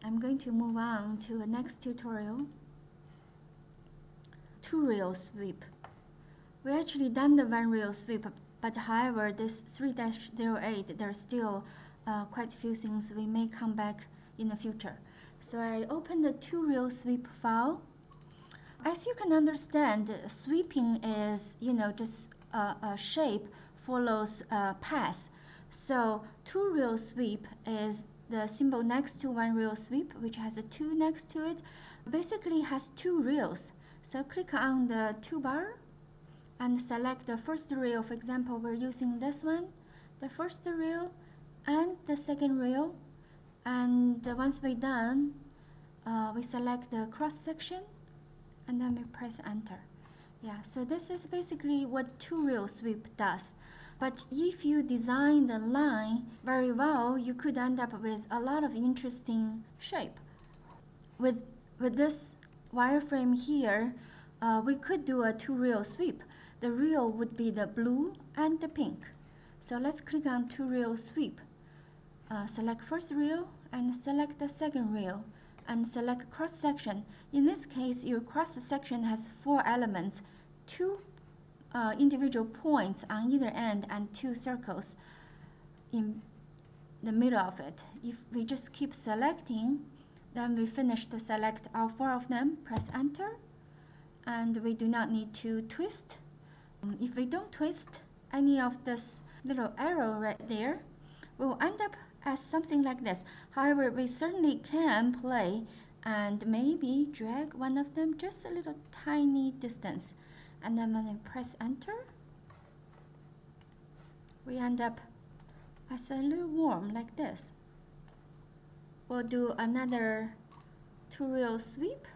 I'm going to move on to the next tutorial. Two rail sweep. We actually done the one rail sweep, but however, this 3-08, there are still quite a few things we may come back in the future. So I open the two rail sweep file. As you can understand, sweeping is, just a shape follows a path. So two rail sweep is the symbol next to one rail sweep, which has a 2 next to it. Basically has two rails. So click on the toolbar and select the first rail. For example, we're using this one, the first rail and the second rail. And once we're done, we select the cross section and then we press enter. Yeah, so this is basically what two rail sweep does. But if you design the line very well, you could end up with a lot of interesting shape. With this wireframe here, we could do a two rail sweep. The rail would be the blue and the pink. So let's click on two rail sweep. Select first rail and select the second rail and select cross section. In this case, your cross section has 4 elements, 2 individual points on either end and 2 circles in the middle of it. If we just keep selecting, then we finish to select all 4 of them, press enter, and we do not need to twist. If we don't twist any of this little arrow right there, we will end up as something like this. However, we certainly can play and maybe drag one of them just a little tiny distance. And then when I press enter, we end up as a little worm like this. We'll do another two rail sweep,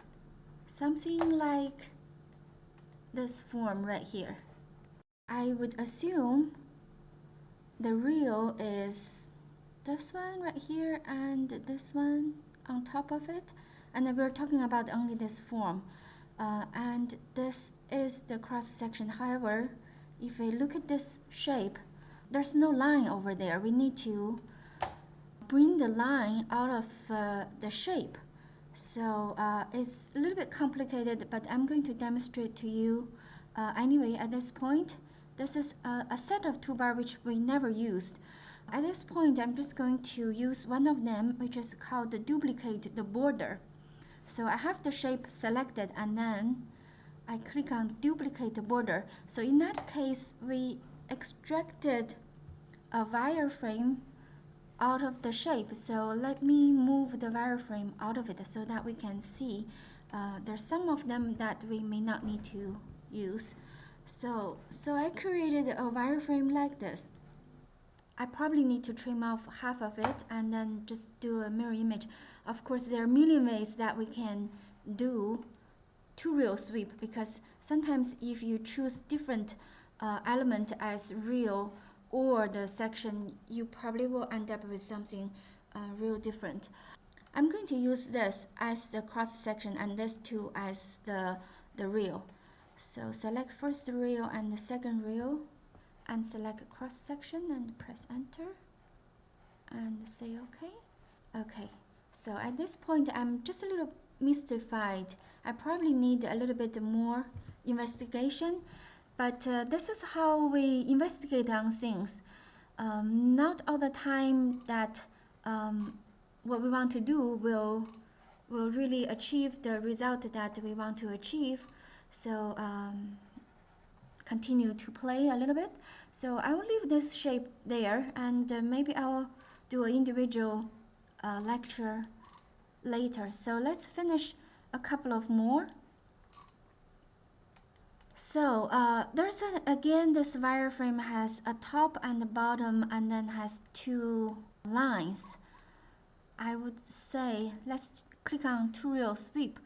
something like this form right here. I would assume the rail is this one right here and this one on top of it, and we're talking about only this form, and this is the cross section. However, if we look at this shape, there's no line over there. We need to bring the line out of the shape. So it's a little bit complicated, but I'm going to demonstrate to you anyway. At this point, this is a set of toolbar which we never used. At this point, I'm just going to use one of them, which is called the duplicate the border. So I have the shape selected and then I click on duplicate the border. So in that case, we extracted a wireframe out of the shape. So let me move the wireframe out of it so that we can see. There's some of them that we may not need to use. So I created a wireframe like this. I probably need to trim off half of it and then just do a mirror image. Of course, there are a million ways that we can do two rail sweep, because sometimes if you choose different element as rail or the section, you probably will end up with something real different. I'm going to use this as the cross section and this two as the rail. So select first rail and the second rail and select cross section and press enter and say okay. Okay, so at this point I'm just a little mystified. I probably need a little bit more investigation, but this is how we investigate on things. Not all the time that what we want to do will really achieve the result that we want to achieve. So continue to play a little bit. So I will leave this shape there, and maybe I'll do an individual lecture later. So let's finish a couple of more. So there's again, this wireframe has a top and a bottom and then has 2 lines. I would say let's click on two rail sweep.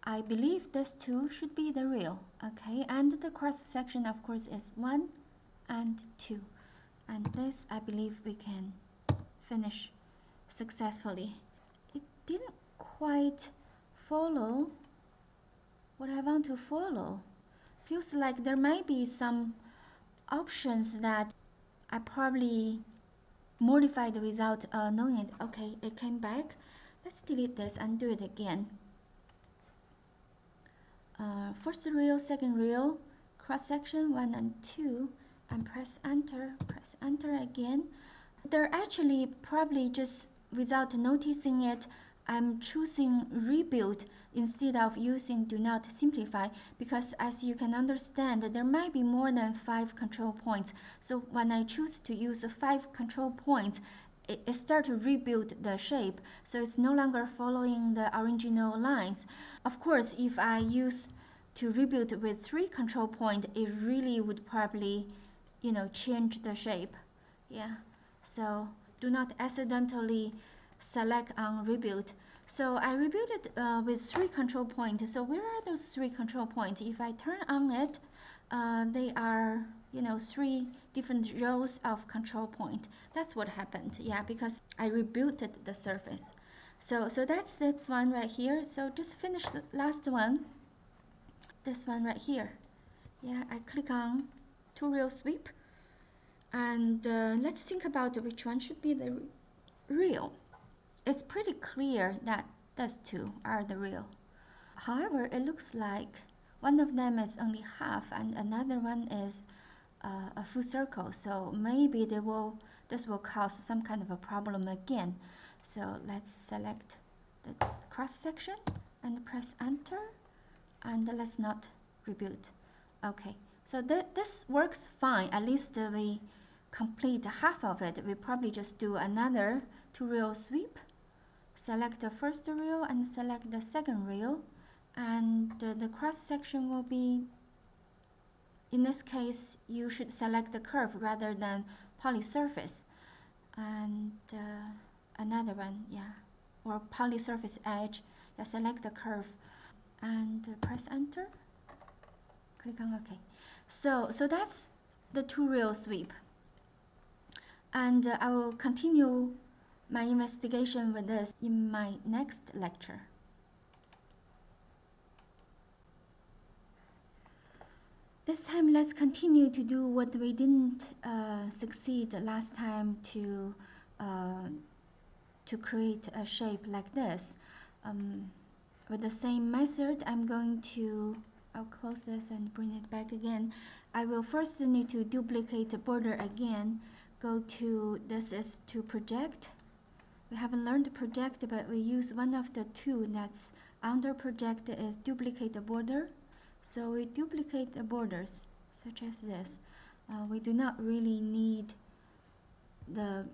I believe this 2 should be the rail, okay? And the cross section, of course, is 1 and 2. And this, I believe we can finish successfully. It didn't quite follow what I want to follow. Feels like there might be some options that I probably modified without knowing it. Okay, it came back. Let's delete this and do it again. First reel, second reel, cross section 1 and 2, and press enter again. They're actually probably just without noticing it, I'm choosing rebuild instead of using do not simplify, because as you can understand, there might be more than 5 control points. So when I choose to use 5 control points, it starts to rebuild the shape, so it's no longer following the original lines. Of course, if I use to rebuild with 3 control points, it really would probably, change the shape. Yeah, so do not accidentally select on rebuild. So I rebuilt it with 3 control points. So where are those 3 control points? If I turn on it, they are 3 different rows of control point. That's what happened. Yeah, because I rebuilt the surface. So that's this one right here. So just finish the last one. This one right here. Yeah, I click on two reel sweep, and let's think about which one should be the reel. It's pretty clear that those 2 are the reel. However, it looks like one of them is only half and another one is a full circle. So maybe this will cause some kind of a problem again. So let's select the cross section and press enter, and let's not rebuild. Okay, so this works fine. At least we complete half of it. We probably just do another 2 reel sweep. Select the first reel and select the second reel, and the cross section will be, in this case, you should select the curve rather than poly surface, and another one, yeah, or poly surface edge. Yeah, select the curve and press enter. Click on OK. So that's the 2 reel sweep, and I will continue my investigation with this in my next lecture. This time, let's continue to do what we didn't succeed last time to create a shape like this. With the same method, I'll close this and bring it back again. I will first need to duplicate the border again. Go to, this is to project. We haven't learned project, but we use one of the 2 that's under project is duplicate the border. So we duplicate the borders, such as this. We do not really need the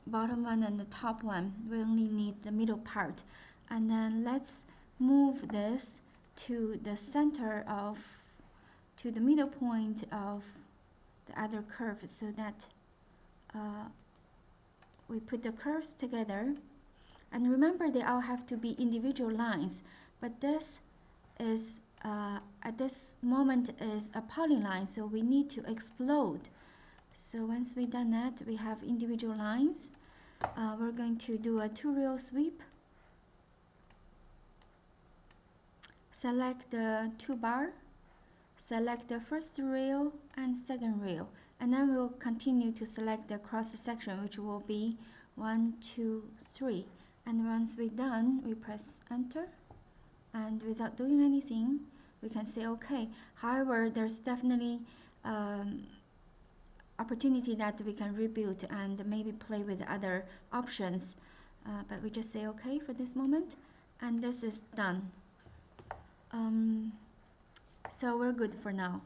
bottom one and the top one. We only need the middle part. And then let's move this to the center to the middle point of the other curve, so that we put the curves together. And remember, they all have to be individual lines, but this is at this moment is a polyline, so we need to explode. So once we've done that, we have individual lines. We're going to do a 2 reel sweep. Select the 2 bar, select the first reel and second reel, and then we'll continue to select the cross section, which will be 1, 2, 3. And once we're done, we press enter, and without doing anything, we can say OK. However, there's definitely opportunity that we can rebuild and maybe play with other options, but we just say OK for this moment, and this is done. So we're good for now.